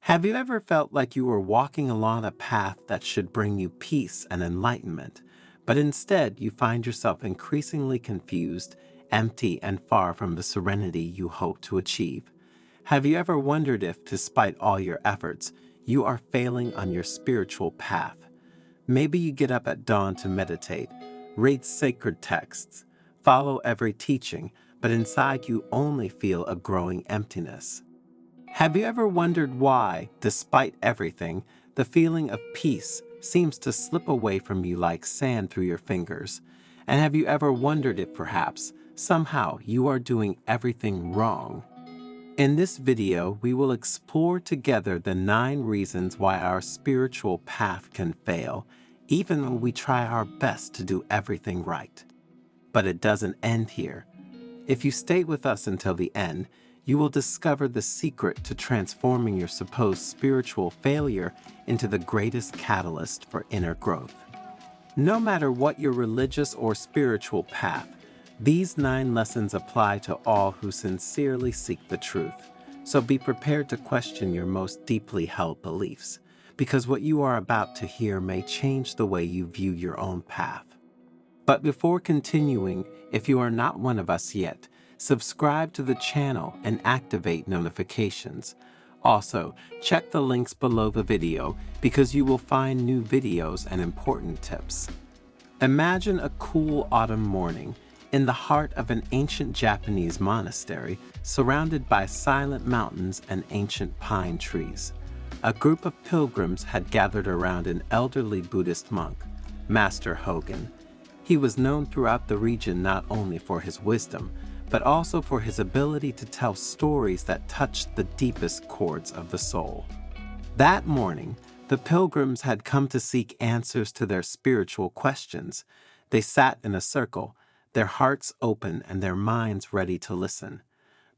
Have you ever felt like you were walking along a path that should bring you peace and enlightenment, but instead you find yourself increasingly confused, empty, and far from the serenity you hope to achieve? Have you ever wondered if, despite all your efforts, you are failing on your spiritual path? Maybe you get up at dawn to meditate, read sacred texts, follow every teaching, but inside you only feel a growing emptiness. Have you ever wondered why, despite everything, the feeling of peace seems to slip away from you like sand through your fingers? And have you ever wondered if perhaps, somehow, you are doing everything wrong? In this video, we will explore together the 9 reasons why our spiritual path can fail, even when we try our best to do everything right. But it doesn't end here. If you stay with us until the end, you will discover the secret to transforming your supposed spiritual failure into the greatest catalyst for inner growth. No matter what your religious or spiritual path, these 9 lessons apply to all who sincerely seek the truth. So be prepared to question your most deeply held beliefs, because what you are about to hear may change the way you view your own path. But before continuing, if you are not one of us yet, subscribe to the channel and activate notifications. Also, check the links below the video because you will find new videos and important tips. Imagine a cool autumn morning in the heart of an ancient Japanese monastery surrounded by silent mountains and ancient pine trees. A group of pilgrims had gathered around an elderly Buddhist monk, Master Hogan. He was known throughout the region not only for his wisdom, but also for his ability to tell stories that touched the deepest chords of the soul. That morning, the pilgrims had come to seek answers to their spiritual questions. They sat in a circle, their hearts open and their minds ready to listen.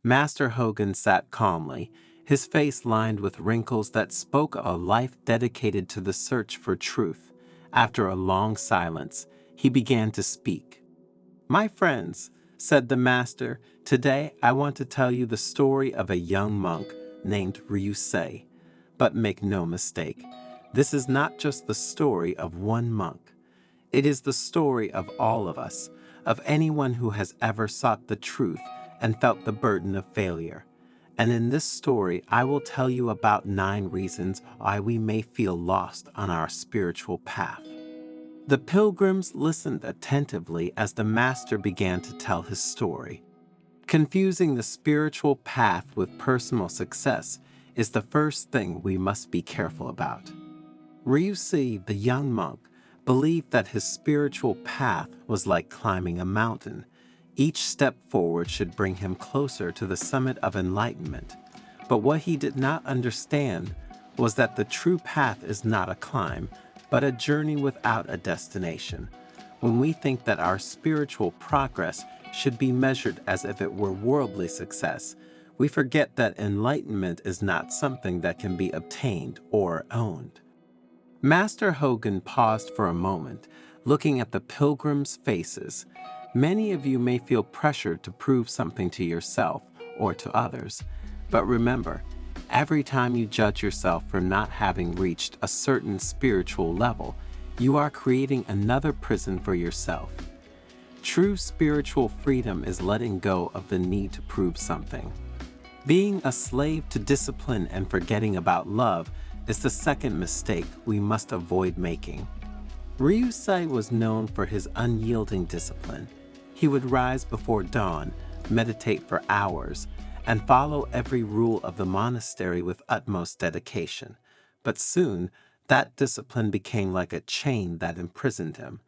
Master Hogan sat calmly, his face lined with wrinkles that spoke of a life dedicated to the search for truth. After a long silence, he began to speak. "My friends," said the master, "today I want to tell you the story of a young monk named Ryusei. But make no mistake, this is not just the story of one monk. It is the story of all of us, of anyone who has ever sought the truth and felt the burden of failure. And in this story, I will tell you about 9 reasons why we may feel lost on our spiritual path." The pilgrims listened attentively as the master began to tell his story. Confusing the spiritual path with personal success is the first thing we must be careful about. Ryusei, the young monk, believed that his spiritual path was like climbing a mountain. Each step forward should bring him closer to the summit of enlightenment. But what he did not understand was that the true path is not a climb, but a journey without a destination. When we think that our spiritual progress should be measured as if it were worldly success, we forget that enlightenment is not something that can be obtained or owned. Master Hogan paused for a moment, looking at the pilgrims' faces. Many of you may feel pressured to prove something to yourself or to others, but remember, every time you judge yourself for not having reached a certain spiritual level, you are creating another prison for yourself. True spiritual freedom is letting go of the need to prove something. Being a slave to discipline and forgetting about love is the second mistake we must avoid making. Ryusei was known for his unyielding discipline. He would rise before dawn, meditate for hours, and follow every rule of the monastery with utmost dedication. But soon, that discipline became like a chain that imprisoned him.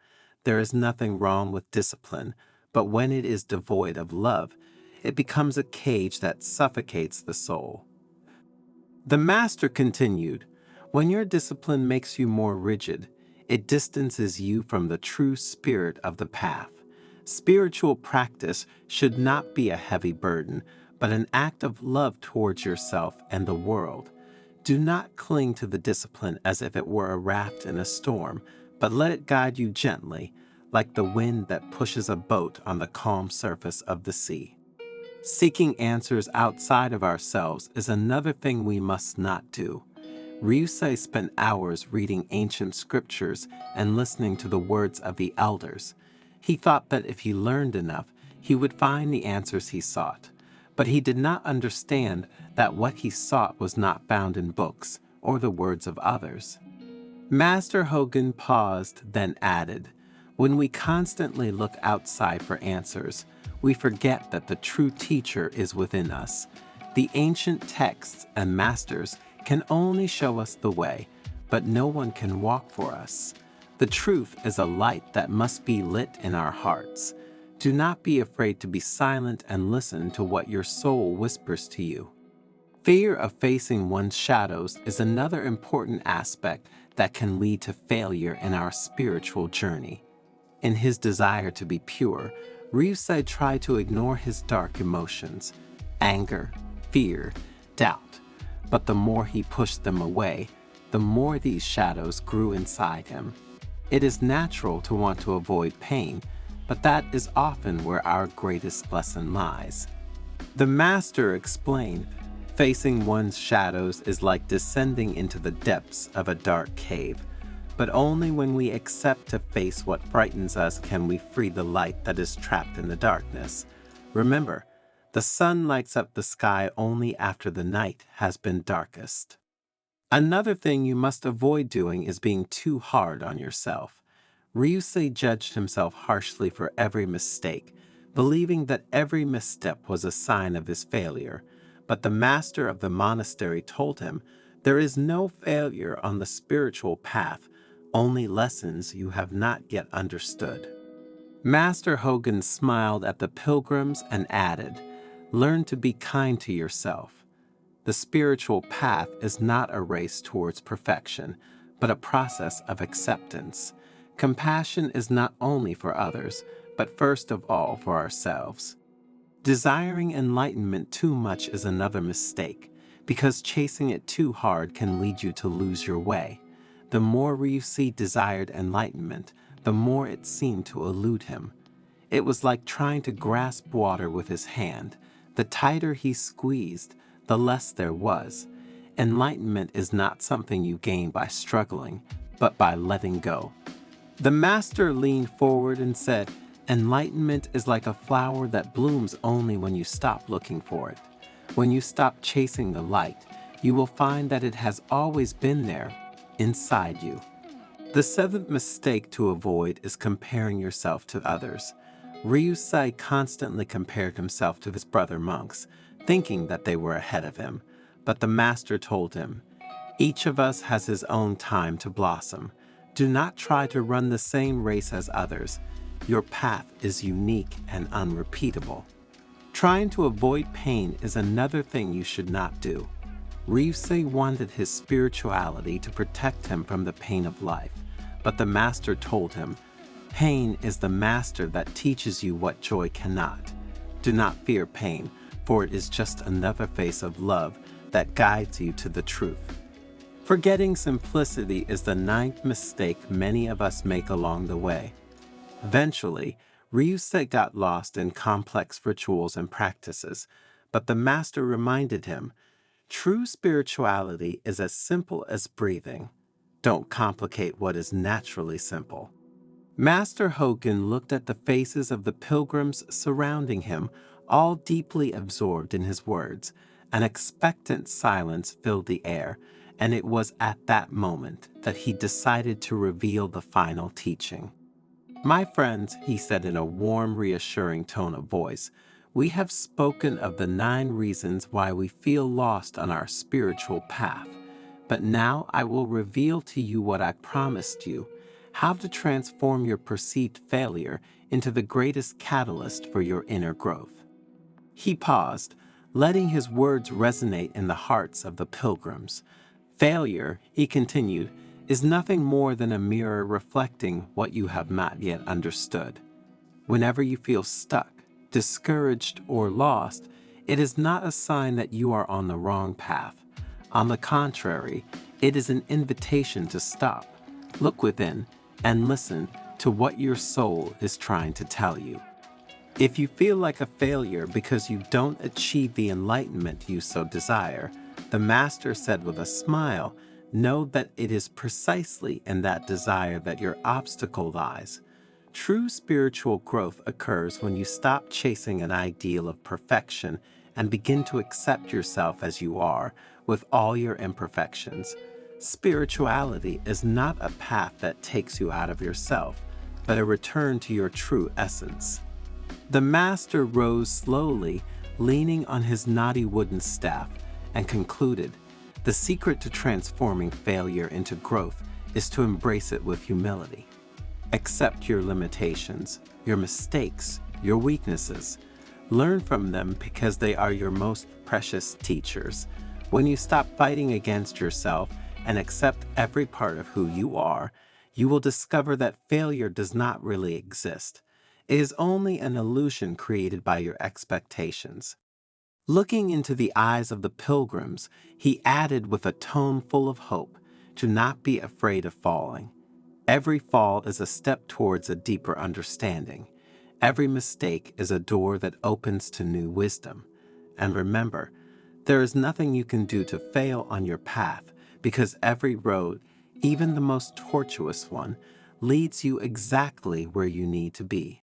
There is nothing wrong with discipline, but when it is devoid of love, it becomes a cage that suffocates the soul. The master continued, "When your discipline makes you more rigid, it distances you from the true spirit of the path. Spiritual practice should not be a heavy burden, but an act of love towards yourself and the world. Do not cling to the discipline as if it were a raft in a storm, but let it guide you gently, like the wind that pushes a boat on the calm surface of the sea." Seeking answers outside of ourselves is another thing we must not do. Ryusei spent hours reading ancient scriptures and listening to the words of the elders. He thought that if he learned enough, he would find the answers he sought. But he did not understand that what he sought was not found in books or the words of others. Master Hogan paused, then added, "When we constantly look outside for answers, we forget that the true teacher is within us. The ancient texts and masters can only show us the way, but no one can walk for us. The truth is a light that must be lit in our hearts. Do not be afraid to be silent and listen to what your soul whispers to you." Fear of facing one's shadows is another important aspect that can lead to failure in our spiritual journey. In his desire to be pure, Ryusei tried to ignore his dark emotions, anger, fear, doubt. But the more he pushed them away, the more these shadows grew inside him. It is natural to want to avoid pain, but that is often where our greatest lesson lies. The master explained, facing one's shadows is like descending into the depths of a dark cave, but only when we accept to face what frightens us can we free the light that is trapped in the darkness. Remember, the sun lights up the sky only after the night has been darkest. Another thing you must avoid doing is being too hard on yourself. Ryusei judged himself harshly for every mistake, believing that every misstep was a sign of his failure. But the master of the monastery told him, "There is no failure on the spiritual path, only lessons you have not yet understood." Master Hogan smiled at the pilgrims and added, "Learn to be kind to yourself. The spiritual path is not a race towards perfection, but a process of acceptance. Compassion is not only for others, but first of all for ourselves." Desiring enlightenment too much is another mistake, because chasing it too hard can lead you to lose your way. The more Ryusei desired enlightenment, the more it seemed to elude him. It was like trying to grasp water with his hand. The tighter he squeezed, the less there was. Enlightenment is not something you gain by struggling, but by letting go. The master leaned forward and said, "Enlightenment is like a flower that blooms only when you stop looking for it. When you stop chasing the light, you will find that it has always been there, inside you." The seventh mistake to avoid is comparing yourself to others. Ryusei constantly compared himself to his brother monks, thinking that they were ahead of him. But the master told him, "Each of us has his own time to blossom. Do not try to run the same race as others. Your path is unique and unrepeatable." Trying to avoid pain is another thing you should not do. Ryusei wanted his spirituality to protect him from the pain of life, but the master told him, "Pain is the master that teaches you what joy cannot. Do not fear pain, for it is just another face of love that guides you to the truth." Forgetting simplicity is the ninth mistake many of us make along the way. Eventually, Ryusei got lost in complex rituals and practices, but the master reminded him, "True spirituality is as simple as breathing. Don't complicate what is naturally simple." Master Hogan looked at the faces of the pilgrims surrounding him, all deeply absorbed in his words. An expectant silence filled the air, and it was at that moment that he decided to reveal the final teaching. "My friends," he said in a warm, reassuring tone of voice, "we have spoken of the 9 reasons why we feel lost on our spiritual path. But now I will reveal to you what I promised you, how to transform your perceived failure into the greatest catalyst for your inner growth." He paused, letting his words resonate in the hearts of the pilgrims. "Failure," he continued, "is nothing more than a mirror reflecting what you have not yet understood. Whenever you feel stuck, discouraged, or lost, it is not a sign that you are on the wrong path. On the contrary, it is an invitation to stop, look within, and listen to what your soul is trying to tell you. If you feel like a failure because you don't achieve the enlightenment you so desire," the master said with a smile, Know that it is precisely in that desire that your obstacle lies. True spiritual growth occurs when you stop chasing an ideal of perfection and begin to accept yourself as you are, with all your imperfections. Spirituality is not a path that takes you out of yourself, but a return to your true essence. The master rose slowly, leaning on his knotty wooden staff, and concluded, "The secret to transforming failure into growth is to embrace it with humility. Accept your limitations, your mistakes, your weaknesses. Learn from them because they are your most precious teachers. When you stop fighting against yourself and accept every part of who you are, you will discover that failure does not really exist. It is only an illusion created by your expectations." Looking into the eyes of the pilgrims, he added with a tone full of hope, "Do not be afraid of falling. Every fall is a step towards a deeper understanding. Every mistake is a door that opens to new wisdom. And remember, there is nothing you can do to fail on your path, because every road, even the most tortuous one, leads you exactly where you need to be."